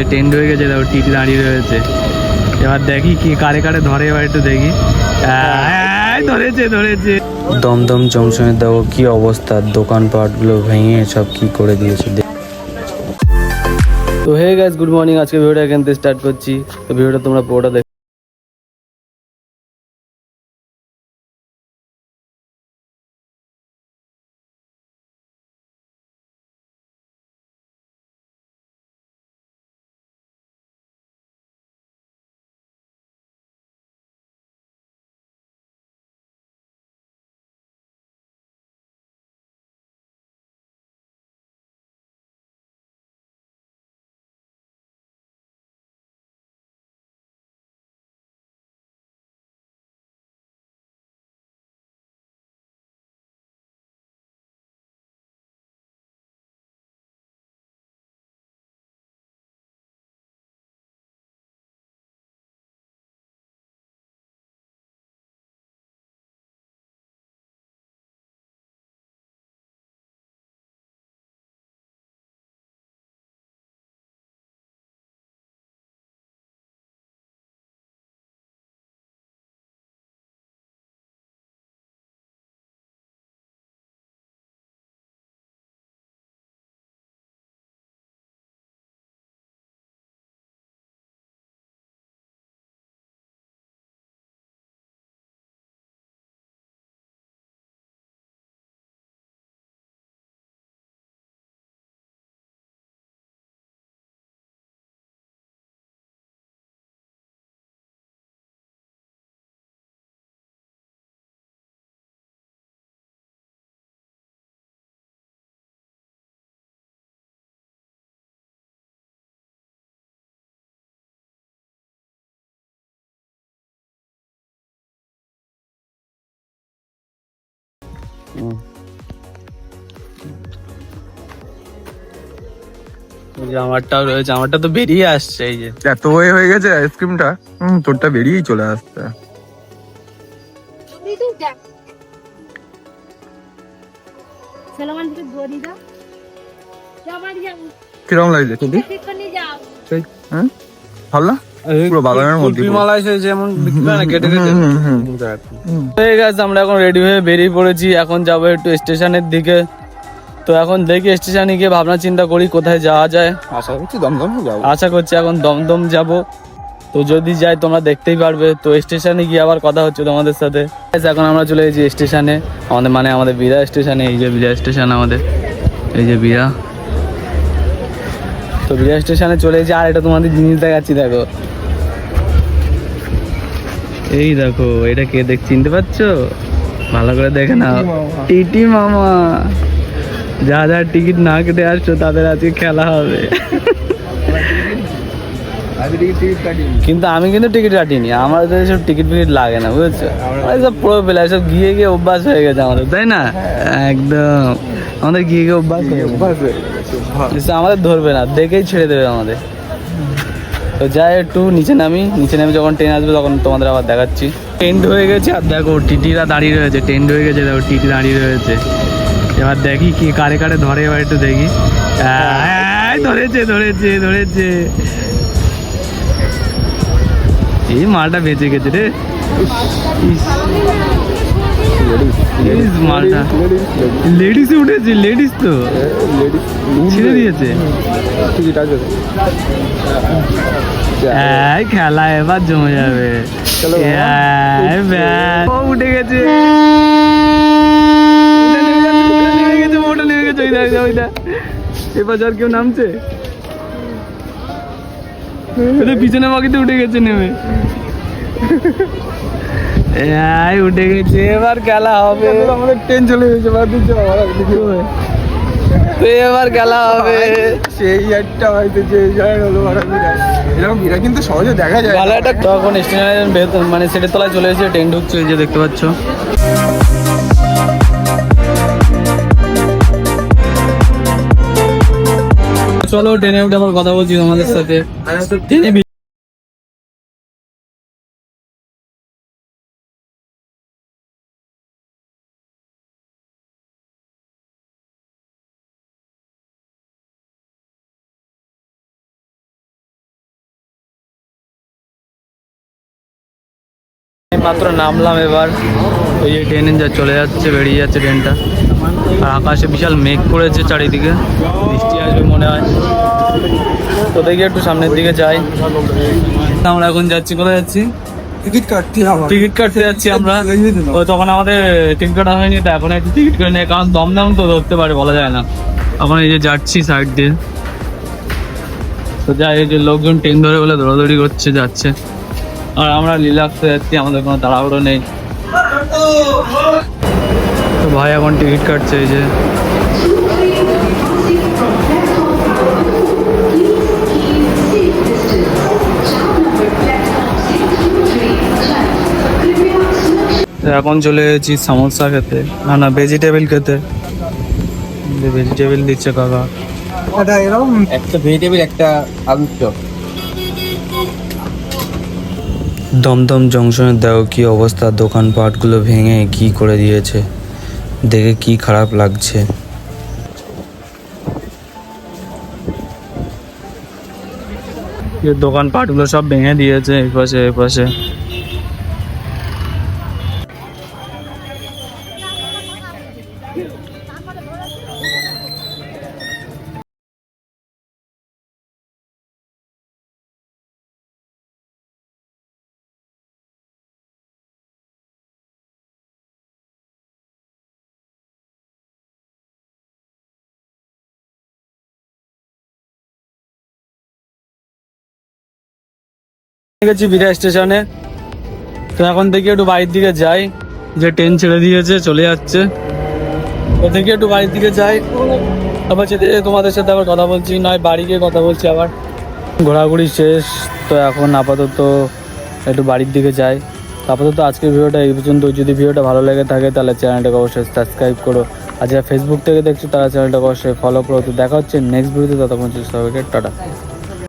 Train হয়ে গেছে, দেখো টিটি দাঁড়িয়ে রয়েছে। এবার দেখি কি কারে কারে ধরে, এবার একটু দেখি। ধরেছে ধরেছে। দমদম জংশনে দেখো কি অবস্থা, দোকানপাট গুলো ভেঙে সব কি করে দিয়েছে। তো হে গাইস, গুড মর্নিং। আজকে ভিডিওটা এখান থেকে স্টার্ট করছি। তো ভিডিওটা তোমরা পুরোটা দেখো। আমারটাও রয়েছে, আমারটা তো বেরিয়ে আসছে। এই যে এত হয়ে গেছে আইসক্রিমটা, তোরটা বেরিয়েই চলে আসছে। কিরকম লাগছে খুবই? হ্যাঁ ভালো না? পুরো বাগানের মধ্যে যেমন কেটে কেটে। আমরা এখন রেডি হয়ে বেরিয়ে পড়েছি, এখন যাবো একটু স্টেশনের দিকে। তো এখন দেখি স্টেশনে গিয়ে ভাবনা চিন্তা করি কোথায় যাওয়া যায়। আশা করছি দমদম যাবো। আশা করছি এখন দমদম যাব। তো যদি যাই তোমরা দেখতেই পারবে। তো স্টেশনে গিয়ে আবার কথা হচ্ছে তোমাদের সাথে। এখন আমরা চলে এসেছি স্টেশনে, আমাদের বিরা স্টেশনে। এই যে বিরা স্টেশন আমাদের, এই যে বিরা। তো বিরা স্টেশনে চলে এসেছি। আর এটা তোমাদের জিনিস দেখাচ্ছি, দেখো। এই দেখো, এটা কে চিনতে পারছো? ভালো করে দেখে নাও, টিটি মামা। যা যা টিকিট না কেটে আসছো তাদের আজকে খেলা হবে। কিন্তু আমি কিন্তু টিকিট কাটিনি, আমাদের সব টিকিট ফিকিট লাগে না, বুঝেছো? সব পুরো পেলে সব গিয়ে গিয়ে অভ্যাস হয়ে গেছে আমাদের, তাই না? একদম আমাদের গিয়ে গিয়ে অভ্যাস হয়ে গেছে। আমাদের ধরবে না, দেখেই ছেড়ে দেবে আমাদের। তো যাই একটু নিচে নামি যখন ট্রেন আসবে তখন তোমাদের আবার দেখাচ্ছি। ট্রেন হয়ে গেছে, আর দেখো টিটিরা দাঁড়িয়ে রয়েছে। ট্রেন হয়ে গেছে, দেখো টিটি দাঁড়িয়ে রয়েছে। এবার দেখি কি কারে কারে ধরে, এবার একটু দেখি। ধরেছে ধরেছে ধরেছে। এই মালটা বেঁচে গেছে রে। মালটা লেডিস উঠেছে, লেডিস তো ছেড়ে দিয়েছে। খেলা এবার জমে যাবে। উঠে গেছে, এবার আর কেউ নামছে? পিছনে বাকিতে উঠে গেছে নেমে। উঠে গেছে, এবার খেলা হবে। আমাদের ট্রেন চলে গেছে, এবার খেলা হবে। সেই একটা হয়তো যে হলো এরকম ভিড়া কিন্তু সহজে দেখা যায়। ভালো একটা। তখন স্টেশনের মানে সেটের তলায় চলে এসেছে, ট্রেন ঢুকছে, এই যে দেখতে পাচ্ছ। চলো ট্রেনে উঠে আবার কথা বলছি তোমাদের সাথে। মাত্র নামলাম এবার, ওই যে ট্রেন যা চলে যাচ্ছে, বেরিয়ে যাচ্ছে ট্রেনটা। আর আকাশে বিশাল মেঘ করেছে চারিদিকে, বৃষ্টি আসবে মনে হয়। তো দেখি একটু সামনের দিকে যাই। আমরা এখন যাচ্ছি, কোথায় যাচ্ছি? টিকিট কাটতে যাচ্ছি আমরা। ও তখন আমাদের টিকিট কাটা হয়নি, তো এখন একটু টিকিট করে নেই, কারণ দমদম তো ধরতে পারে, বলা যায় না। এখন এই যে যাচ্ছি সাইড দিয়ে, তো যাই, এই যে লোকজন ট্রেন ধরে বলে দৌড়াদৌড়ি করছে, যাচ্ছে। আর আমরা রিল্যাক্সে যাচ্ছি, আমাদের কোনো তাড়াহুড়ো নেই। তো ভাই এখন টিকিট কাটছে, এই যে। এখন চলে এসেছি সমোসা খেতে, না ভেজিটেবল খেতে। ভেজিটেবল দিচ্ছে কাকা, একটা ভেজিটেবল, একটা আলুর চপ। দমদম জংশনের দেখো কি অবস্থা, দোকানপাটগুলো ভেঙে কি করে দিয়েছে, দেখে কি খারাপ লাগছে। দোকানপাটগুলো সব ভেঙে দিয়েছে, এই পাশে এই পাশে। গেছি বিরা স্টেশনে, তো এখন থেকে একটু বাড়ির দিকে যাই, যে ট্রেন ছেড়ে দিয়েছে, চলে যাচ্ছে। তো থেকে একটু বাড়ির দিকে যাই, আবার যেতে তোমাদের সাথে আবার কথা বলছি, নয় বাড়ি গিয়ে কথা বলছি আবার। ঘোরাঘুরি শেষ, তো এখন আপাতত একটু বাড়ির দিকে যাই। আপাতত আজকের ভিডিওটা এই পর্যন্ত। যদি ভিডিওটা ভালো লেগে থাকে তাহলে চ্যানেলটাকে অবশ্যই সাবস্ক্রাইব করো, আর যারা ফেসবুক থেকে দেখছো তারা চ্যানেলটাকে অবশ্যই ফলো করো। তো দেখা হচ্ছে নেক্সট ভিডিওতে, ততক্ষণ সবাইকে টাটা।